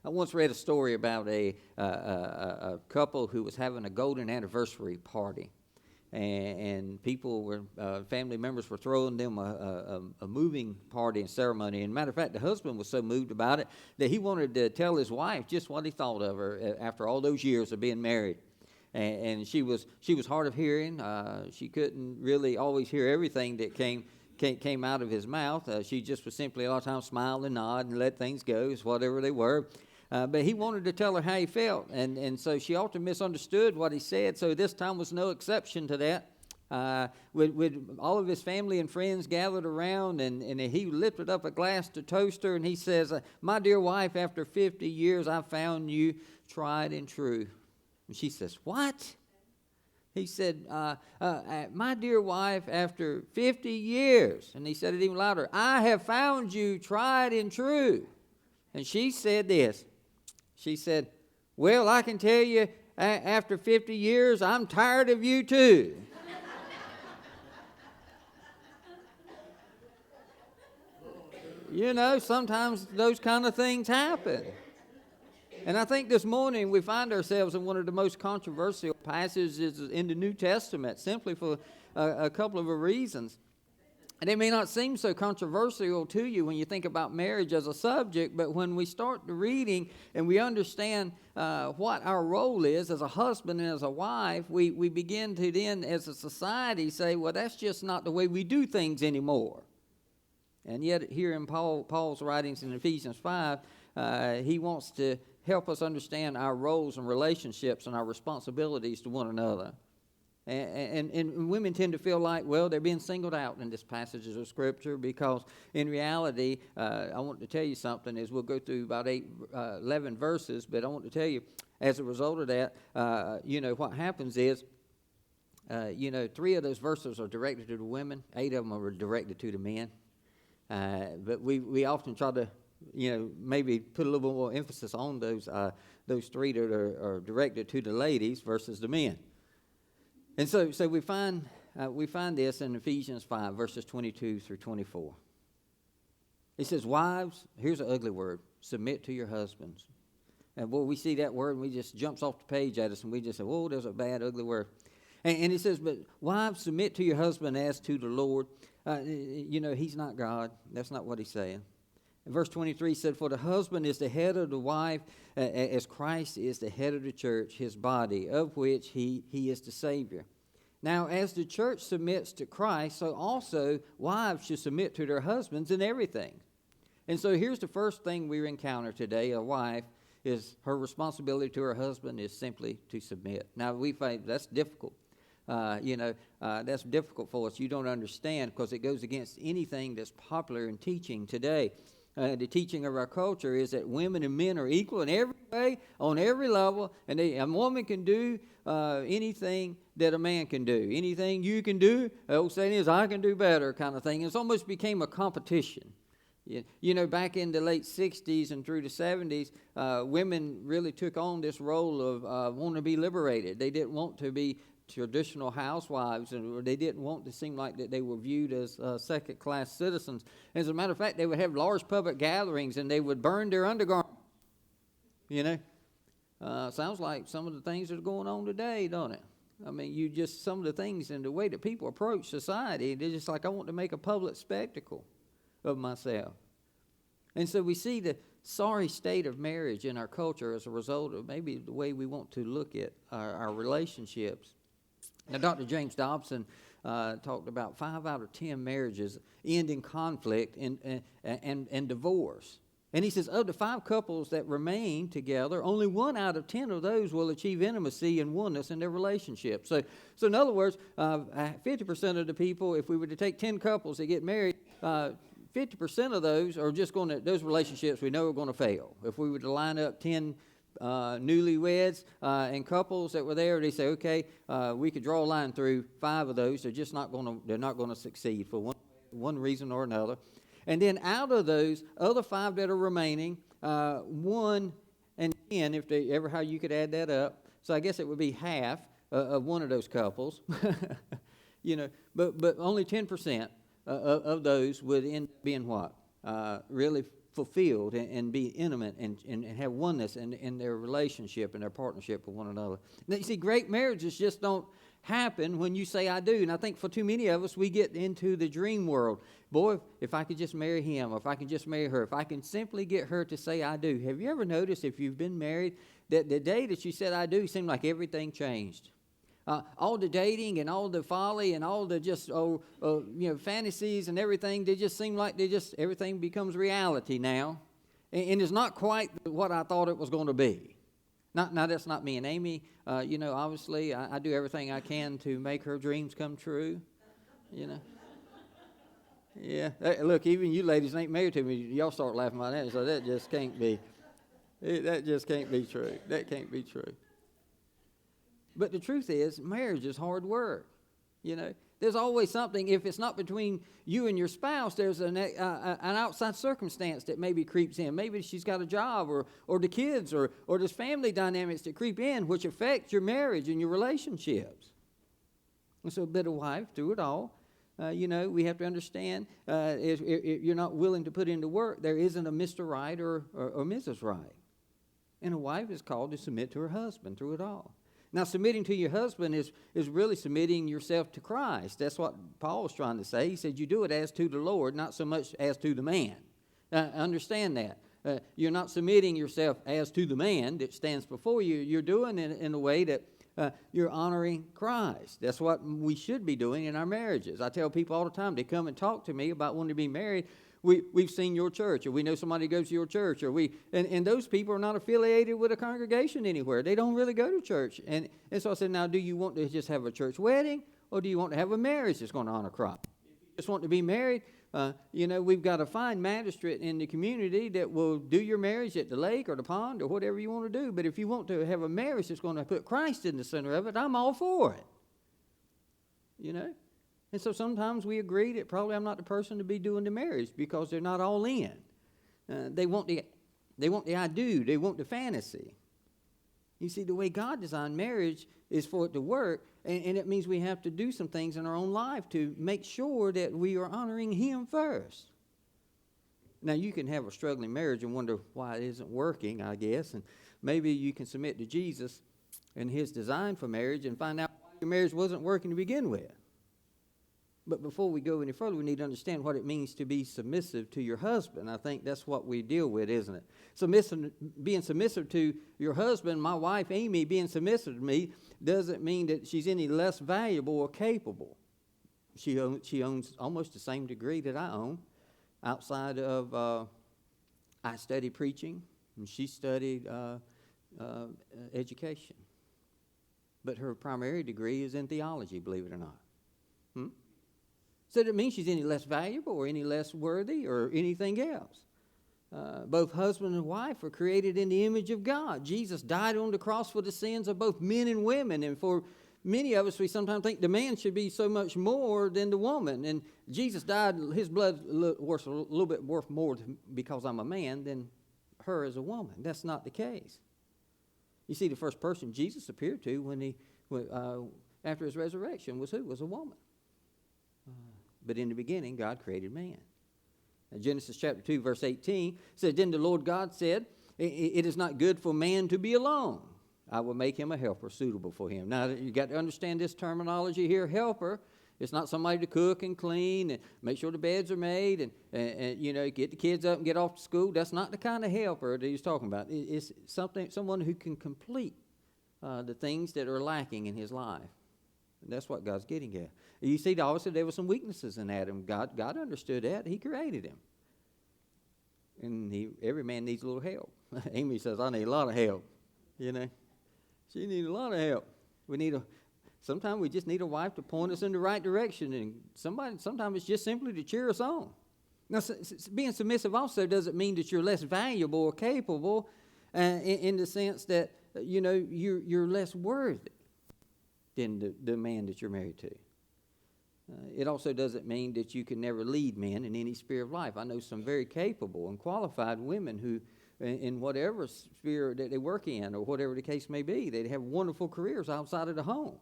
I once read a story about a couple who was having a golden anniversary party. And people were, family members were throwing them a moving party and ceremony. And matter of fact, the husband was so moved about it that he wanted to tell his wife just what he thought of her after all those years of being married. And she was hard of hearing. She couldn't really always hear everything that came out of his mouth. She just was simply a lot of times smile and nod and let things go, whatever they were. But he wanted to tell her how he felt, and so she often misunderstood what he said, so this time was no exception to that. With all of his family and friends gathered around, and he lifted up a glass to toast her, and he says, "My dear wife, after 50 years, I found you tried and true." And she says, "What?" He said, "My dear wife, after 50 years," and he said it even louder, "I have found you tried and true." And she said this. She said, "Well, I can tell you, after 50 years, I'm tired of you too." You know, sometimes those kind of things happen. And I think this morning we find ourselves in one of the most controversial passages in the New Testament, simply for a couple of reasons. And it may not seem so controversial to you when you think about marriage as a subject, but when we start the reading and we understand what our role is as a husband and as a wife, we begin to then, as a society, say, well, that's just not the way we do things anymore. And yet here in Paul's writings in Ephesians 5, he wants to help us understand our roles and relationships and our responsibilities to one another. And women tend to feel like, well, they're being singled out in this passage of Scripture, because in reality, I want to tell you something, as we'll go through about 11 verses, but I want to tell you, as a result of that, what happens is, 3 of those verses are directed to the women, 8 of them are directed to the men. But we often try to, maybe put a little bit more emphasis on those 3 that are directed to the ladies versus the men. And so we find this in Ephesians 5, verses 22 through 24. It says, "Wives," here's an ugly word, "submit to your husbands." And boy, we see that word and we just jumps off the page at us and we just say, "Whoa, there's a bad, ugly word." And it says, "But wives, submit to your husband as to the Lord." He's not God. That's not what he's saying. Verse 23 said, "For the husband is the head of the wife, as Christ is the head of the church, his body, of which he is the Savior. Now, as the church submits to Christ, so also wives should submit to their husbands in everything." And so here's the first thing we encounter today. A wife, is her responsibility to her husband is simply to submit. Now, we find that's difficult. That's difficult for us. You don't understand, because it goes against anything that's popular in teaching today. The teaching of our culture is that women and men are equal in every way, on every level, and a woman can do anything that a man can do. Anything you can do, the old saying is, "I can do better," kind of thing. It's almost became a competition. Back in the late 60s and through the 70s, women really took on this role of wanting to be liberated. They didn't want to be traditional housewives, and they didn't want to seem like that they were viewed as second-class citizens. As a matter of fact, they would have large public gatherings and they would burn their undergarments. Sounds like some of the things that are going on today, don't it? I mean, some of the things and the way that people approach society, they're just like, I want to make a public spectacle of myself. And so we see the sorry state of marriage in our culture as a result of maybe the way we want to look at our relationships. Now, Dr. James Dobson talked about 5 out of 10 marriages end in conflict and divorce. And he says, of the 5 couples that remain together, only 1 out of 10 of those will achieve intimacy and oneness in their relationship. So in other words, 50% of the people, if we were to take 10 couples that get married, 50% of those are just those relationships we know are going to fail. If we were to line up 10 newlyweds and couples that were there, they say, okay, we could draw a line through 5 of those. They're not going to succeed for one reason or another. And then out of those other 5 that are remaining, 1 and 10, if they ever how you could add that up. So I guess it would be half of one of those couples. But only 10% of those would end up being what? Really fulfilled and be intimate and have oneness in their relationship and their partnership with one another. Now, you see, great marriages just don't happen when you say I do. And I think for too many of us, we get into the dream world. Boy, if I could just marry him, or if I can just marry her, if I can simply get her to say I do. Have you ever noticed, if you've been married, that the day that you said I do seemed like everything changed? All the dating and all the folly and all the just fantasies and everything, they just seem like everything becomes reality now, and it's not quite what I thought it was going to be. Now that's not me and Amy. Obviously I do everything I can to make her dreams come true. Yeah. Look, even you ladies ain't married to me. Y'all start laughing about that. So that just can't be. That just can't be true. That can't be true. But the truth is, marriage is hard work. There's always something. If it's not between you and your spouse, there's an outside circumstance that maybe creeps in. Maybe she's got a job, or the kids, or there's family dynamics that creep in, which affect your marriage and your relationships. And so, but a wife, through it all, we have to understand, if you're not willing to put into work, there isn't a Mr. Right or Mrs. Right. And a wife is called to submit to her husband through it all. Now, submitting to your husband is really submitting yourself to Christ. That's what Paul was trying to say. He said you do it as to the Lord, not so much as to the man. Understand that. You're not submitting yourself as to the man that stands before you. You're doing it in a way that you're honoring Christ. That's what we should be doing in our marriages. I tell people all the time, they come and talk to me about wanting to be married. We've seen your church, or we know somebody goes to your church, and those people are not affiliated with a congregation anywhere. They don't really go to church. And so I said, now, do you want to just have a church wedding, or do you want to have a marriage that's going to honor Christ? If you just want to be married, we've got a fine magistrate in the community that will do your marriage at the lake or the pond or whatever you want to do. But if you want to have a marriage that's going to put Christ in the center of it, I'm all for it. And so sometimes we agree that probably I'm not the person to be doing the marriage because they're not all in. They want the I do. They want the fantasy. You see, the way God designed marriage is for it to work, and it means we have to do some things in our own life to make sure that we are honoring Him first. Now, you can have a struggling marriage and wonder why it isn't working, I guess, and maybe you can submit to Jesus and His design for marriage and find out why your marriage wasn't working to begin with. But before we go any further, we need to understand what it means to be submissive to your husband. I think that's what we deal with, isn't it? Being submissive to your husband, my wife Amy being submissive to me, doesn't mean that she's any less valuable or capable. She owns almost the same degree that I own. Outside of, I studied preaching, and she studied education. But her primary degree is in theology, believe it or not. So that means she's any less valuable or any less worthy or anything else. Both husband and wife are created in the image of God. Jesus died on the cross for the sins of both men and women. And for many of us, we sometimes think the man should be so much more than the woman. And Jesus died, his blood worth a little bit worth more because I'm a man than her as a woman. That's not the case. You see, the first person Jesus appeared to after his resurrection was who? Was a woman. But in the beginning, God created man. Genesis chapter 2, verse 18 says, then the Lord God said, it is not good for man to be alone. I will make him a helper suitable for him. Now, you got to understand this terminology here, helper. It's not somebody to cook and clean and make sure the beds are made and get the kids up and get off to school. That's not the kind of helper that he's talking about. It's someone who can complete the things that are lacking in his life. And that's what God's getting at. You see, obviously there were some weaknesses in Adam. God understood that. He created him. And every man needs a little help. Amy says, I need a lot of help. She needs a lot of help. Sometimes we just need a wife to point us in the right direction. And sometimes it's just simply to cheer us on. Now, being submissive also doesn't mean that you're less valuable or capable in the sense that, you're less worthy than the man that you're married to. It also doesn't mean that you can never lead men in any sphere of life. I know some very capable and qualified women who, in whatever sphere that they work in or whatever the case may be, they have wonderful careers outside of the home.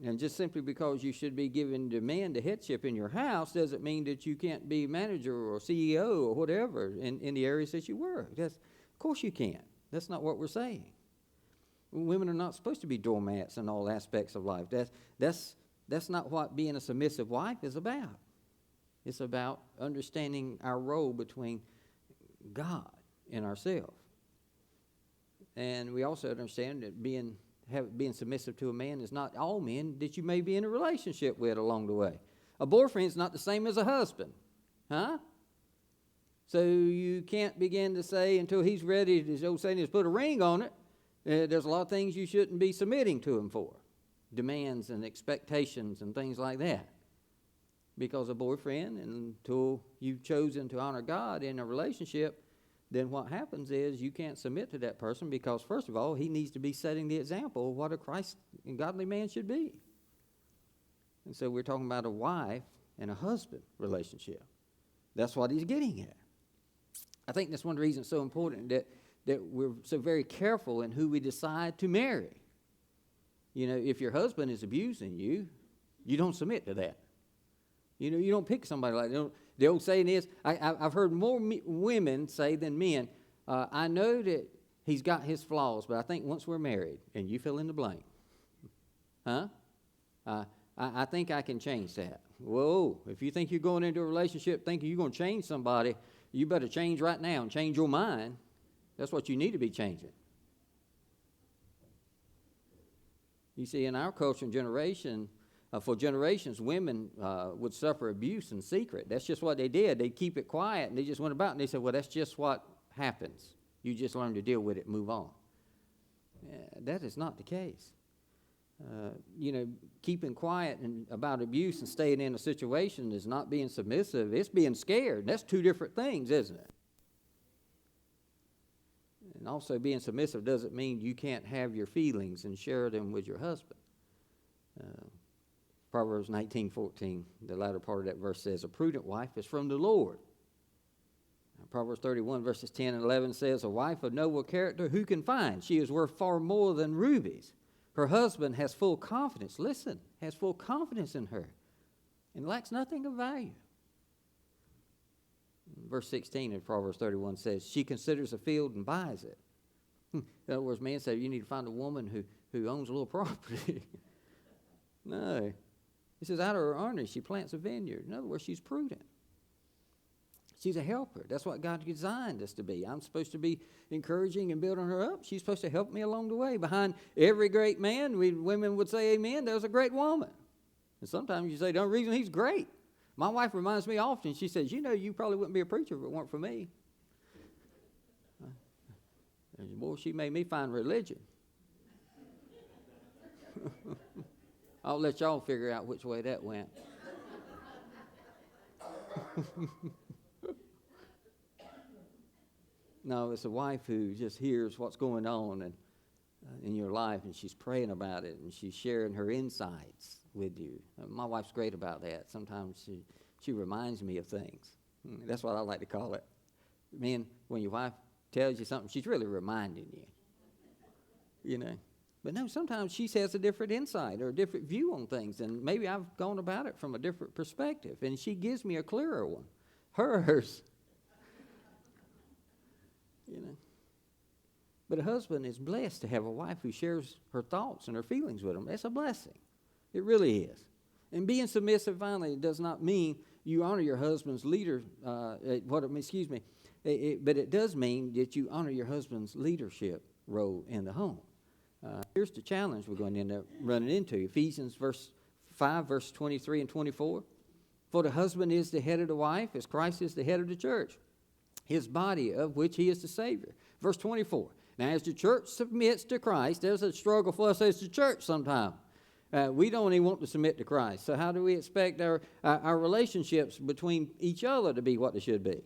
And just simply because you should be giving the man the headship in your house doesn't mean that you can't be manager or CEO or whatever in the areas that you work. Of course you can. That's not what we're saying. Women are not supposed to be doormats in all aspects of life. That's not what being a submissive wife is about. It's about understanding our role between God and ourselves. And we also understand that being submissive to a man is not all men that you may be in a relationship with along the way. A boyfriend's not the same as a husband. Huh? So you can't begin to say until he's ready, as the old saying is, put a ring on it. There's a lot of things you shouldn't be submitting to him for. Demands and expectations and things like that. Because a boyfriend, until you've chosen to honor God in a relationship, then what happens is you can't submit to that person because, first of all, he needs to be setting the example of what a Christ and godly man should be. And so we're talking about a wife and a husband relationship. That's what he's getting at. I think that's one of the reasons it's so important that we're so very careful in who we decide to marry. You know, if your husband is abusing you, you don't submit to that. You know, you don't pick somebody like that. The old saying is, I've heard more women say than men, I know that he's got his flaws, but I think once we're married, and you fill in the blank, I think I can change that. Whoa, if you think you're going into a relationship thinking you're going to change somebody, you better change right now and change your mind. That's what you need to be changing. You see, in our culture and generation, for generations, women would suffer abuse in secret. That's just what they did. They'd keep it quiet, and they just went about, and they said, well, that's just what happens. You just learn to deal with it and move on. That is not the case. Keeping quiet about abuse and staying in a situation is not being submissive. It's being scared. That's two different things, isn't it? And also being submissive doesn't mean you can't have your feelings and share them with your husband. Proverbs 19:14, the latter part of that verse says, a prudent wife is from the Lord. Proverbs 31 verses 10 and 11 says, a wife of noble character who can find? She is worth far more than rubies. Her husband has full confidence. Listen, has full confidence in her and lacks nothing of value. Verse 16 of Proverbs 31 says, she considers a field and buys it. In other words, man said, you need to find a woman who owns a little property. No. He says, out of her earnings, she plants a vineyard. In other words, she's prudent. She's a helper. That's what God designed us to be. I'm supposed to be encouraging and building her up. She's supposed to help me along the way. Behind every great man, women would say amen, there's a great woman. And sometimes you say, the only reason he's great. My wife reminds me often, she says, you probably wouldn't be a preacher if it weren't for me. Boy, she made me find religion. I'll let y'all figure out which way that went. No, it's a wife who just hears what's going on in your life, and she's praying about it, and she's sharing her insights with you. My wife's great about that. Sometimes she reminds me of things. That's what I like to call it. Man, when your wife tells you something, she's really reminding you. You know. But no, sometimes she has a different insight or a different view on things, and maybe I've gone about it from a different perspective, and she gives me a clearer one. Hers. You know. But a husband is blessed to have a wife who shares her thoughts and her feelings with him. That's a blessing. It really is. And being submissive, finally, does not mean you honor your husband's leader. But it does mean that you honor your husband's leadership role in the home. Here's the challenge we're going to end up running into. Ephesians 5, verse 23 and 24. For the husband is the head of the wife, as Christ is the head of the church, his body, of which he is the Savior. Verse 24. Now, as the church submits to Christ, there's a struggle for us as the church sometimes. We don't even want to submit to Christ. So how do we expect our relationships between each other to be what they should be?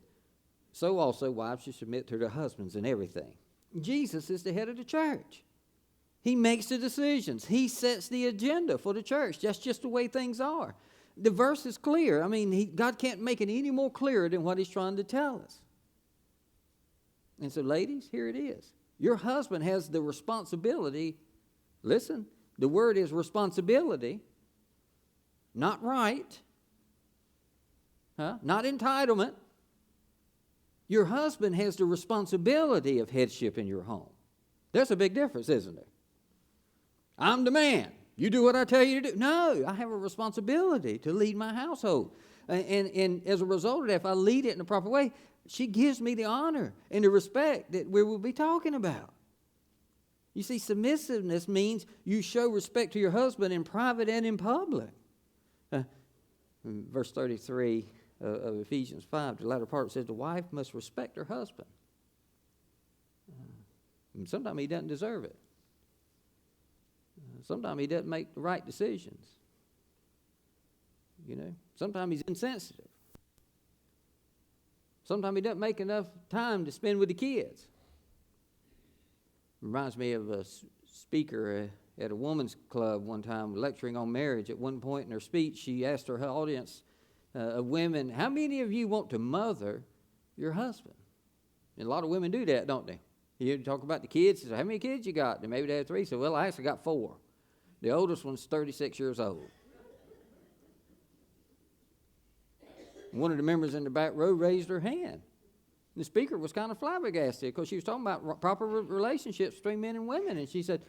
So also, wives should submit to their husbands in everything. Jesus is the head of the church. He makes the decisions. He sets the agenda for the church. That's just the way things are. The verse is clear. I mean, God can't make it any more clear than what he's trying to tell us. And so, ladies, here it is. Your husband has the responsibility, listen, The word is responsibility, not right, not entitlement. Your husband has the responsibility of headship in your home. There's a big difference, isn't there? I'm the man. You do what I tell you to do. No, I have a responsibility to lead my household. And as a result of that, if I lead it in the proper way, she gives me the honor and the respect that we will be talking about. You see, submissiveness means you show respect to your husband in private and in public. Verse 33 of Ephesians 5, the latter part says the wife must respect her husband. And sometimes he doesn't deserve it. Sometimes he doesn't make the right decisions. Sometimes he's insensitive. Sometimes he doesn't make enough time to spend with the kids. Reminds me of a speaker at a women's club one time lecturing on marriage. At one point in her speech, she asked her audience of women, how many of you want to mother your husband? And a lot of women do that, don't they? You talk about the kids. She said, how many kids you got? And maybe they have 3. So, well, I actually got 4. The oldest one's 36 years old. One of the members in the back row raised her hand. The speaker was kind of flabbergasted because she was talking about proper relationships between men and women. And she said,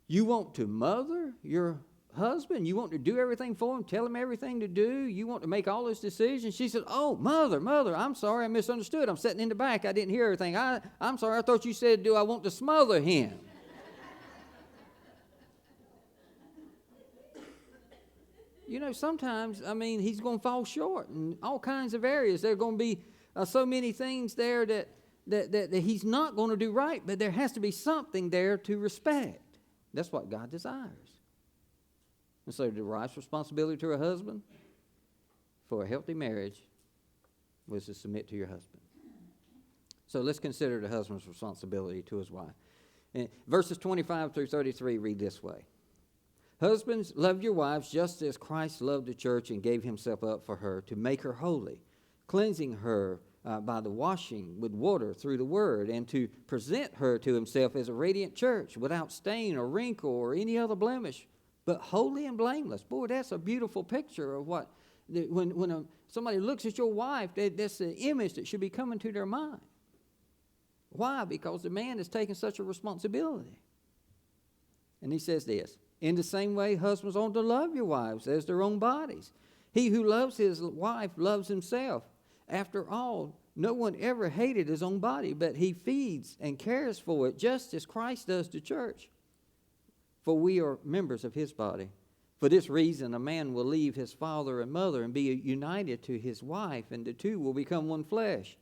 you want to mother your husband? You want to do everything for him, tell him everything to do? You want to make all his decisions? She said, oh, mother, I'm sorry, I misunderstood. I'm sitting in the back. I didn't hear everything. I'm sorry, I thought you said, do I want to smother him? Sometimes, he's going to fall short in all kinds of areas. There are going to be so many things there that he's not going to do right, but there has to be something there to respect. That's what God desires. And so the wife's responsibility to her husband for a healthy marriage was to submit to your husband. So let's consider the husband's responsibility to his wife. And verses 25 through 33 read this way. Husbands, love your wives just as Christ loved the church and gave himself up for her to make her holy, cleansing her by the washing with water through the word, and to present her to himself as a radiant church without stain or wrinkle or any other blemish, but holy and blameless. Boy, that's a beautiful picture of what, when somebody looks at your wife, that's the image that should be coming to their mind. Why? Because the man is taking such a responsibility. And he says this, in the same way, husbands ought to love your wives as their own bodies. He who loves his wife loves himself. After all, no one ever hated his own body, but he feeds and cares for it, just as Christ does the church. For we are members of his body. For this reason, a man will leave his father and mother and be united to his wife, and the two will become one flesh.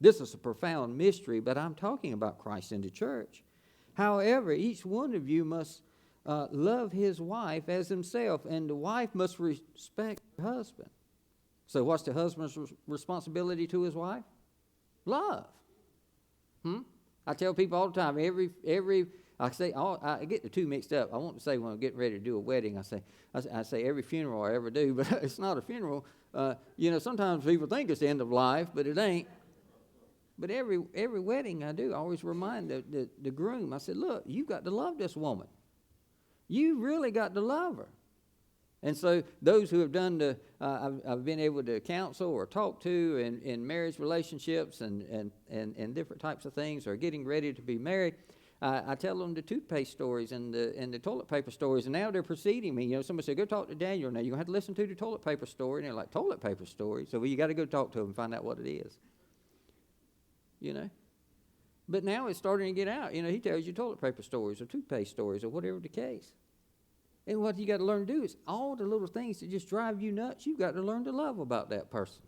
This is a profound mystery, but I'm talking about Christ and the church. However, each one of you must love his wife as himself, and the wife must respect her husband. So what's the husband's responsibility to his wife? Love. I tell people all the time, I get the two mixed up. I want to say when I'm getting ready to do a wedding, I say every funeral I ever do, but it's not a funeral. Sometimes people think it's the end of life, but it ain't. But every wedding I do, I always remind the groom, I said, look, you've got to love this woman. You really got to love her. And so those who have done I've been able to counsel or talk to in marriage relationships and different types of things, or getting ready to be married, I tell them the toothpaste stories and the toilet paper stories, and now they're preceding me. Somebody said, go talk to Daniel. Now you're going to have to listen to the toilet paper story. And they're like, toilet paper story? So you got to go talk to him and find out what it is. But now it's starting to get out. He tells you toilet paper stories or toothpaste stories or whatever the case. And what you got to learn to do is all the little things that just drive you nuts, you've got to learn to love about that person.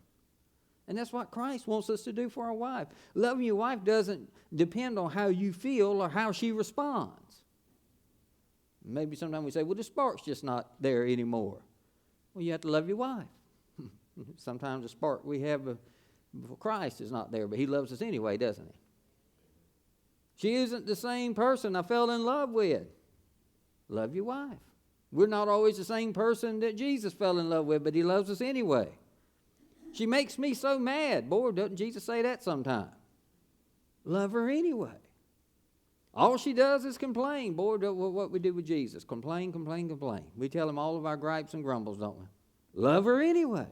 And that's what Christ wants us to do for our wife. Loving your wife doesn't depend on how you feel or how she responds. Maybe sometimes we say, well, the spark's just not there anymore. Well, you have to love your wife. Sometimes the spark we have for Christ is not there, but he loves us anyway, doesn't he? She isn't the same person I fell in love with. Love your wife. We're not always the same person that Jesus fell in love with, but he loves us anyway. She makes me so mad. Boy, doesn't Jesus say that sometime? Love her anyway. All she does is complain. Boy, what we do with Jesus. Complain, complain, complain. We tell him all of our gripes and grumbles, don't we? Love her anyway.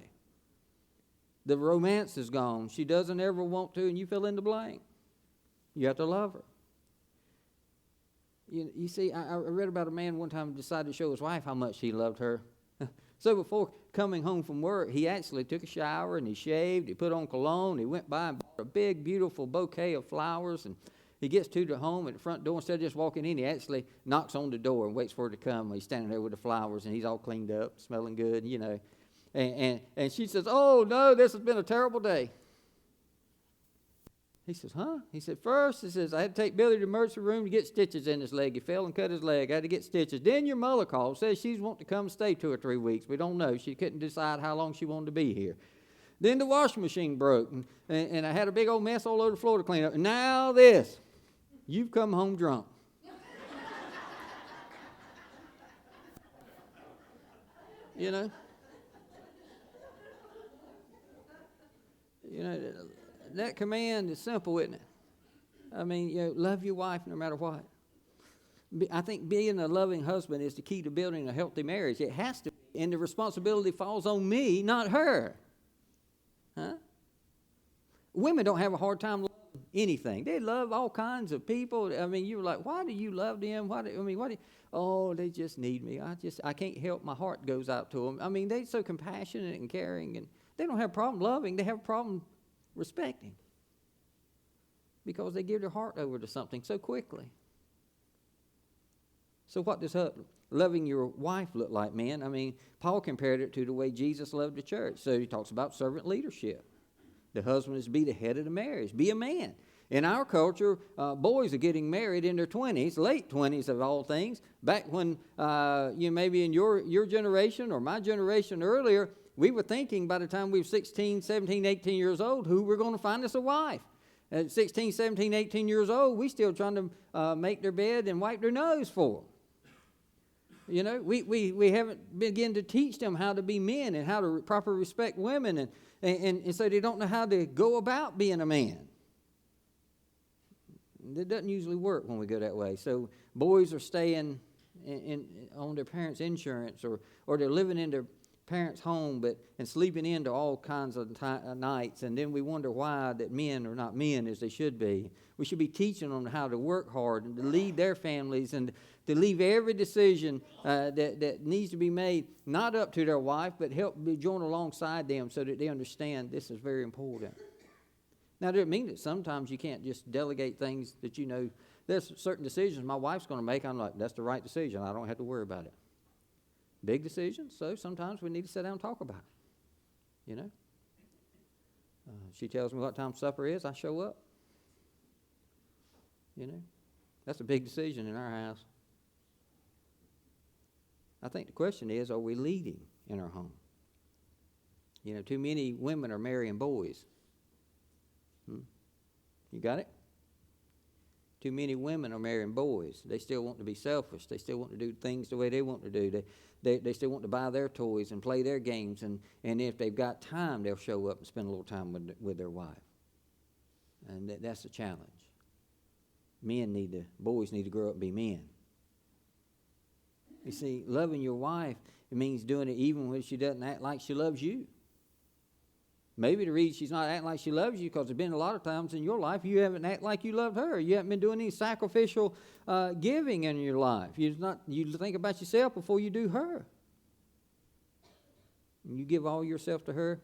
The romance is gone. She doesn't ever want to, and you fill in the blank. You have to love her. You see, I read about a man one time who decided to show his wife how much he loved her. So before coming home from work, he actually took a shower and he shaved. He put on cologne. He went by and bought a big, beautiful bouquet of flowers. And he gets to the home at the front door. Instead of just walking in, he actually knocks on the door and waits for her to come. He's standing there with the flowers, and he's all cleaned up, smelling good, you know. And she says, "Oh, no, this has been a terrible day." He says, "Huh?" He said, "First," he says, "I had to take Billy to the emergency room to get stitches in his leg. He fell and cut his leg. I had to get stitches. Then your mother called, says she's wanting to come stay 2 or 3 weeks. We don't know. She couldn't decide how long she wanted to be here. Then the washing machine broke, and I had a big old mess all over the floor to clean up. And now this. You've come home drunk." You know? That command is simple, isn't it? I mean, love your wife no matter what. I think being a loving husband is the key to building a healthy marriage. It has to be, and the responsibility falls on me, not her. Huh? Women don't have a hard time loving anything. They love all kinds of people. I mean, you're like, why do you love them? Oh, they just need me. I can't help. My heart goes out to them. I mean, they're so compassionate and caring, and they don't have a problem loving. They have a problem respecting, because they give their heart over to something so quickly. So what does loving your wife look like, man? I mean, Paul compared it to the way Jesus loved the church. So he talks about servant leadership. The husband is to be the head of the marriage. Be a man. In our culture, boys are getting married in their 20s, late 20s of all things. Back when, maybe in your generation or my generation earlier, we were thinking by the time we were 16, 17, 18 years old, who we're going to find us a wife. At 16, 17, 18 years old, we still trying to make their bed and wipe their nose for them. We haven't begun to teach them how to be men and how to properly respect women, and so they don't know how to go about being a man. It doesn't usually work when we go that way. So boys are staying on their parents' insurance, or they're living in their parents' home and sleeping into all kinds of nights, and then we wonder why that men are not men as they should be. We should be teaching them how to work hard and to lead their families and to leave every decision that needs to be made not up to their wife, but help be joined alongside them so that they understand this is very important. Now, it doesn't mean that sometimes you can't just delegate things that there's certain decisions my wife's going to make. I'm like, that's the right decision. I don't have to worry about it. Big decisions, so sometimes we need to sit down and talk about it. She tells me what time supper is, I show up. That's a big decision in our house. I think the question is, are we leading in our home? Too many women are marrying boys. You got it? Too many women are marrying boys. They still want to be selfish. They still want to do things the way they want to do. They still want to buy their toys and play their games. And if they've got time, they'll show up and spend a little time with their wife. And that's a challenge. Boys need to grow up and be men. You see, loving your wife, it means doing it even when she doesn't act like she loves you. Maybe the reason she's not acting like she loves you because there's been a lot of times in your life you haven't acted like you loved her. You haven't been doing any sacrificial giving in your life. You think about yourself before you do her. When you give all yourself to her,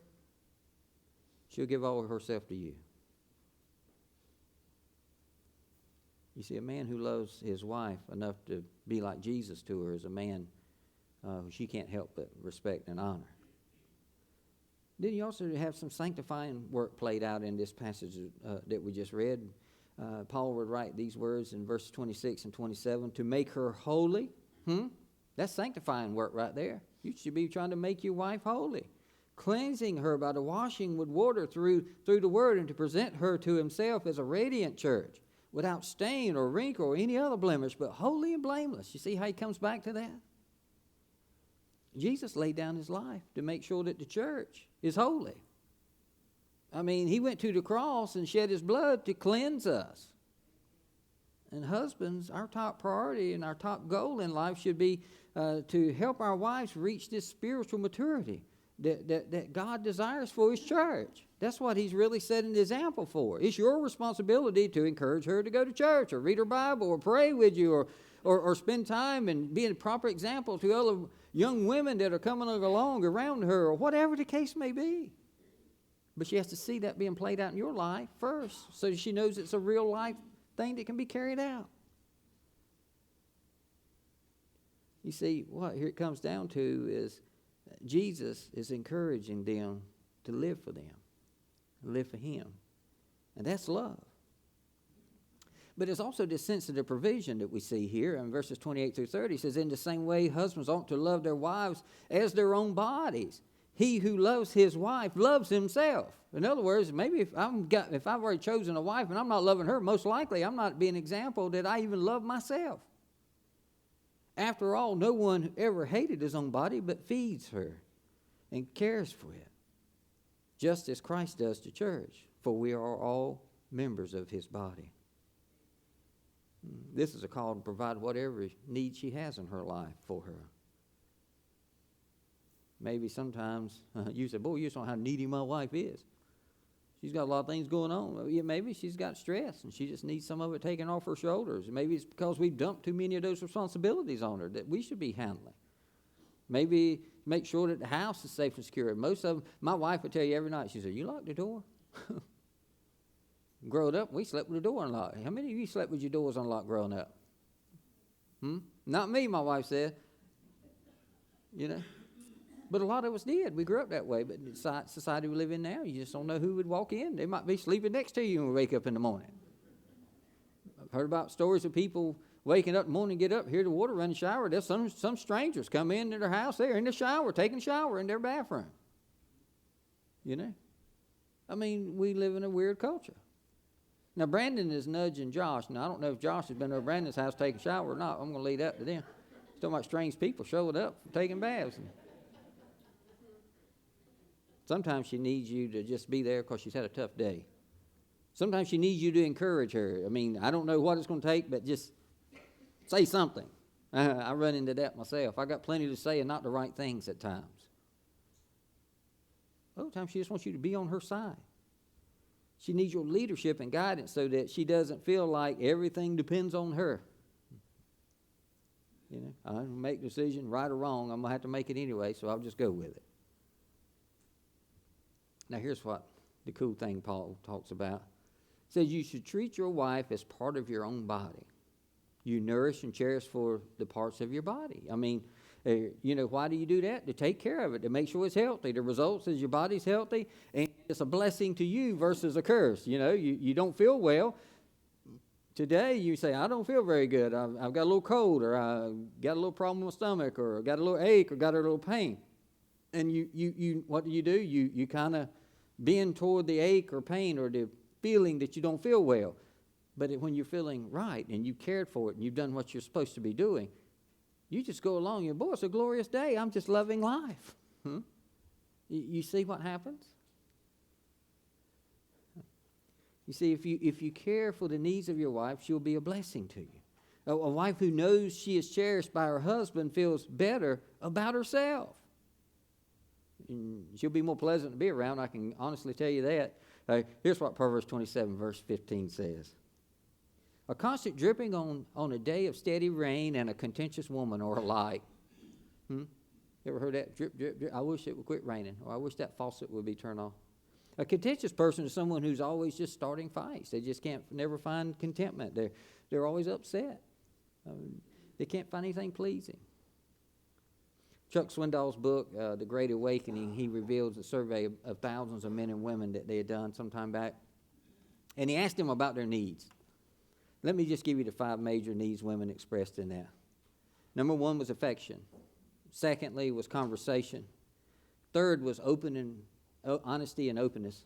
she'll give all of herself to you. You see, a man who loves his wife enough to be like Jesus to her is a man who she can't help but respect and honor. Then you also have some sanctifying work played out in this passage that we just read. Paul would write these words in verses 26 and 27, to make her holy. That's sanctifying work right there. You should be trying to make your wife holy. Cleansing her by the washing with water through the word, and to present her to himself as a radiant church, without stain or wrinkle or any other blemish, but holy and blameless. You see how he comes back to that? Jesus laid down his life to make sure that the church is holy. I mean, he went to the cross and shed his blood to cleanse us. And husbands, our top priority and our top goal in life should be to help our wives reach this spiritual maturity that God desires for His church. That's what He's really setting the example for. It's your responsibility to encourage her to go to church or read her Bible or pray with you or spend time and be a proper example to other young women that are coming along around her or whatever the case may be. But she has to see that being played out in your life first so she knows it's a real life thing that can be carried out. You see, what here it comes down to is Jesus is encouraging them to live for them, live for Him. And that's love. But it's also this sensitive provision that we see here in verses 28 through 30. It says, in the same way, husbands ought to love their wives as their own bodies. He who loves his wife loves himself. In other words, maybe if I've already chosen a wife and I'm not loving her, most likely I'm not being an example that I even love myself. After all, no one ever hated his own body but feeds her and cares for it, just as Christ does the church, for we are all members of His body. This is a call to provide whatever need she has in her life for her. Maybe sometimes you say, boy, you just don't know how needy my wife is. She's got a lot of things going on. Yeah, maybe she's got stress and she just needs some of it taken off her shoulders. Maybe it's because we dumped too many of those responsibilities on her that we should be handling. Maybe make sure that the house is safe and secure. Most of them, my wife would tell you every night, she said, you lock the door? Growing up, we slept with the door unlocked. How many of you slept with your doors unlocked growing up? Not me, my wife said. You know. But a lot of us did. We grew up that way. But in the society we live in now, you just don't know who would walk in. They might be sleeping next to you when we wake up in the morning. I've heard about stories of people waking up in the morning, get up, hear the water run in the shower. There's some strangers come into their house. They're in the shower, taking a shower in their bathroom. You know? I mean, we live in a weird culture. Now, Brandon is nudging Josh. Now, I don't know if Josh has been over Brandon's house taking a shower or not. I'm going to leave that to them. He's talking about strange people showing up taking baths. Sometimes she needs you to just be there because she's had a tough day. Sometimes she needs you to encourage her. I mean, I don't know what it's going to take, but just say something. I run into that myself. I got plenty to say and not the right things at times. Other times she just wants you to be on her side. She needs your leadership and guidance so that she doesn't feel like everything depends on her. You know, I make a decision, right or wrong, I'm going to have to make it anyway, so I'll just go with it. Now, here's what the cool thing Paul talks about. It says you should treat your wife as part of your own body. You nourish and cherish for the parts of your body. I mean, you know, why do you do that? To take care of it, to make sure it's healthy. The results is your body's healthy, and it's a blessing to you versus a curse. You know, you don't feel well. Today, you say, I don't feel very good. I've got a little cold, or I got a little problem with my stomach, or got a little ache, or got a little pain. And you what do? You kind of bend toward the ache or pain or the feeling that you don't feel well. But when you're feeling right and you cared for it and you've done what you're supposed to be doing, you just go along. You're, boy, it's a glorious day. I'm just loving life. You see what happens? You see, if you care for the needs of your wife, she'll be a blessing to you. A wife who knows she is cherished by her husband feels better about herself. And she'll be more pleasant to be around, I can honestly tell you that. Here's what Proverbs 27, verse 15 says. A constant dripping on a day of steady rain and a contentious woman are alike. You ever heard that? Drip, drip, drip. I wish it would quit raining, or I wish that faucet would be turned off. A contentious person is someone who's always just starting fights. They just never find contentment. They're always upset. They can't find anything pleasing. Chuck Swindoll's book, The Great Awakening, he reveals a survey of thousands of men and women that they had done some time back. And he asked them about their needs. Let me just give you the 5 major needs women expressed in that. Number 1 was affection. Secondly was conversation. Third was honesty and openness.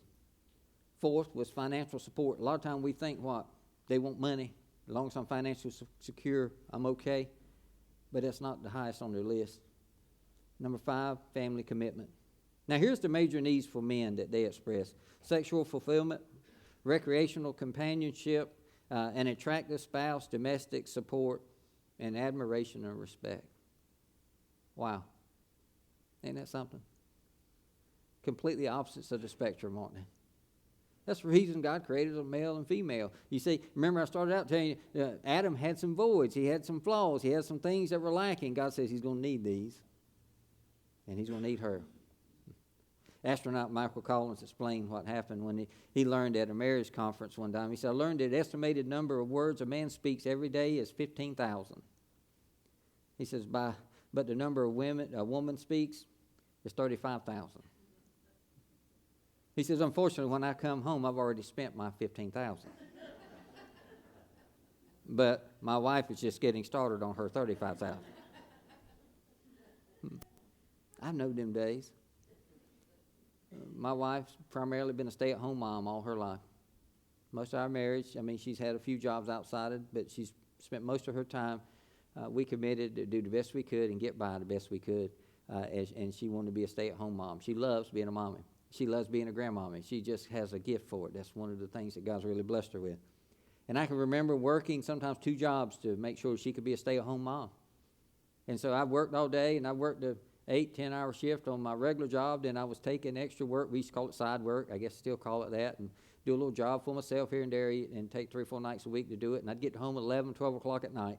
Fourth was financial support. A lot of times we think, what? They want money. As long as I'm financially secure, I'm okay. But that's not the highest on their list. Number 5, family commitment. Now, here's the major needs for men that they express. Sexual fulfillment, recreational companionship, an attractive spouse, domestic support, and admiration and respect. Wow. Ain't that something? Completely opposites of the spectrum, aren't they? That's the reason God created a male and female. You see, remember I started out telling you, Adam had some voids. He had some flaws. He had some things that were lacking. God says he's going to need these. And he's going to need her. Astronaut Michael Collins explained what happened when he learned at a marriage conference one time. He said, I learned that the estimated number of words a man speaks every day is 15,000. He says, but the number of women a woman speaks is 35,000. He says, unfortunately, when I come home, I've already spent my 15,000. But my wife is just getting started on her 35,000. I know them days. My wife's primarily been a stay-at-home mom all her life. Most of our marriage, I mean, she's had a few jobs outside it, but she's spent most of her time. We committed to do the best we could and get by the best we could, and she wanted to be a stay-at-home mom. She loves being a mommy. She loves being a grandmommy. She just has a gift for it. That's one of the things that God's really blessed her with. And I can remember working sometimes 2 jobs to make sure she could be a stay-at-home mom. And so I worked all day, and I worked a 8-10-hour shift on my regular job. Then I was taking extra work. We used to call it side work. I guess still call it that. And do a little job for myself here and there and take 3 or 4 nights a week to do it. And I'd get home at 11, 12 o'clock at night.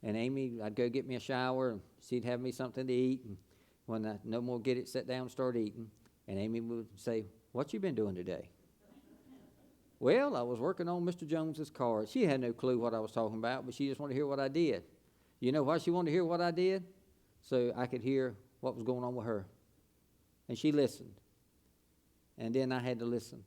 And Amy, I'd go get me a shower, and she'd have me something to eat. And when I no more get it, sit down and start eating. And Amy would say, what you been doing today? Well, I was working on Mr. Jones's car. She had no clue what I was talking about, but she just wanted to hear what I did. You know why she wanted to hear what I did? So I could hear what was going on with her. And she listened. And then I had to listen.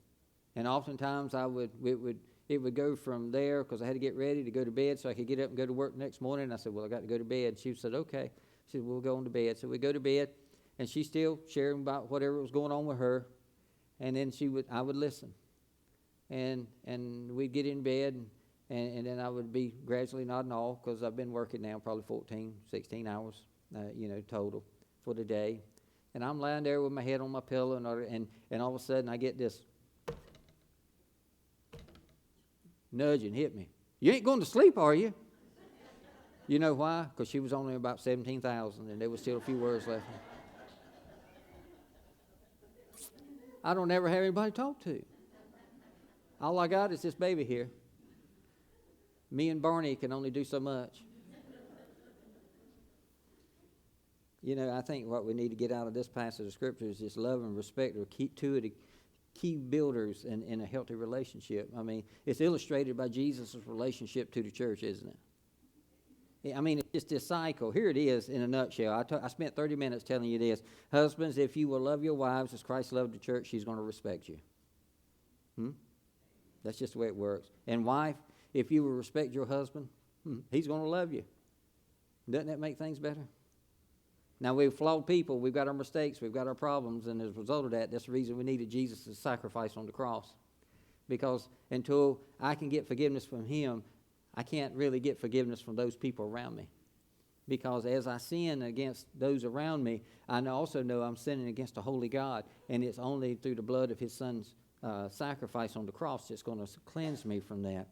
And oftentimes it would go from there because I had to get ready to go to bed so I could get up and go to work the next morning. And I said, well, I got to go to bed. She said, okay. She said, we'll go on to bed. So we go to bed. And she's still sharing about whatever was going on with her. And then I would listen. And we'd get in bed, and then I would be gradually nodding off because I've been working now probably 14, 16 hours, total for the day. And I'm lying there with my head on my pillow, and all of a sudden I get this nudge and hit me. You ain't going to sleep, are you? You know why? Because she was only about 17,000, and there was still a few words left. I don't ever have anybody to talk to. All I got is this baby here. Me and Barney can only do so much. I think what we need to get out of this passage of Scripture is just love and respect are key builders in a healthy relationship. I mean, it's illustrated by Jesus' relationship to the church, isn't it? I mean, it's just this cycle. Here it is in a nutshell. I spent 30 minutes telling you this. Husbands, if you will love your wives as Christ loved the church, she's going to respect you. That's just the way it works. And wife, if you will respect your husband, he's going to love you. Doesn't that make things better? Now, we're flawed people. We've got our mistakes. We've got our problems. And as a result of that, that's the reason we needed Jesus' sacrifice on the cross. Because until I can get forgiveness from him, I can't really get forgiveness from those people around me. Because as I sin against those around me, I also know I'm sinning against a holy God. And it's only through the blood of his son's sacrifice on the cross that's going to cleanse me from that.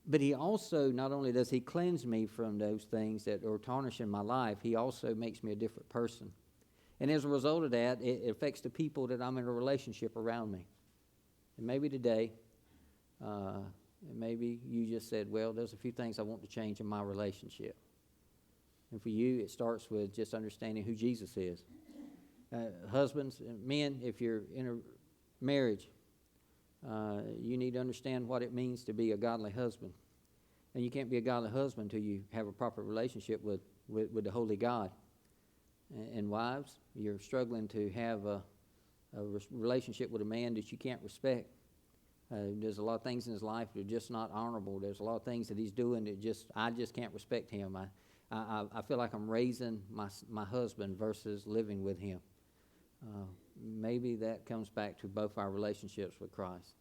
But he also, not only does he cleanse me from those things that are tarnishing my life, he also makes me a different person. And as a result of that, it affects the people that I'm in a relationship around me. And maybe today, maybe you just said, well, there's a few things I want to change in my relationship. And for you, it starts with just understanding who Jesus is. Husbands, men, if you're in a marriage, you need to understand what it means to be a godly husband. And you can't be a godly husband until you have a proper relationship with the holy God. And wives, you're struggling to have a relationship with a man that you can't respect. There's a lot of things in his life that are just not honorable. There's a lot of things that he's doing that I just can't respect him. I feel like I'm raising my husband versus living with him. Maybe that comes back to both our relationships with Christ.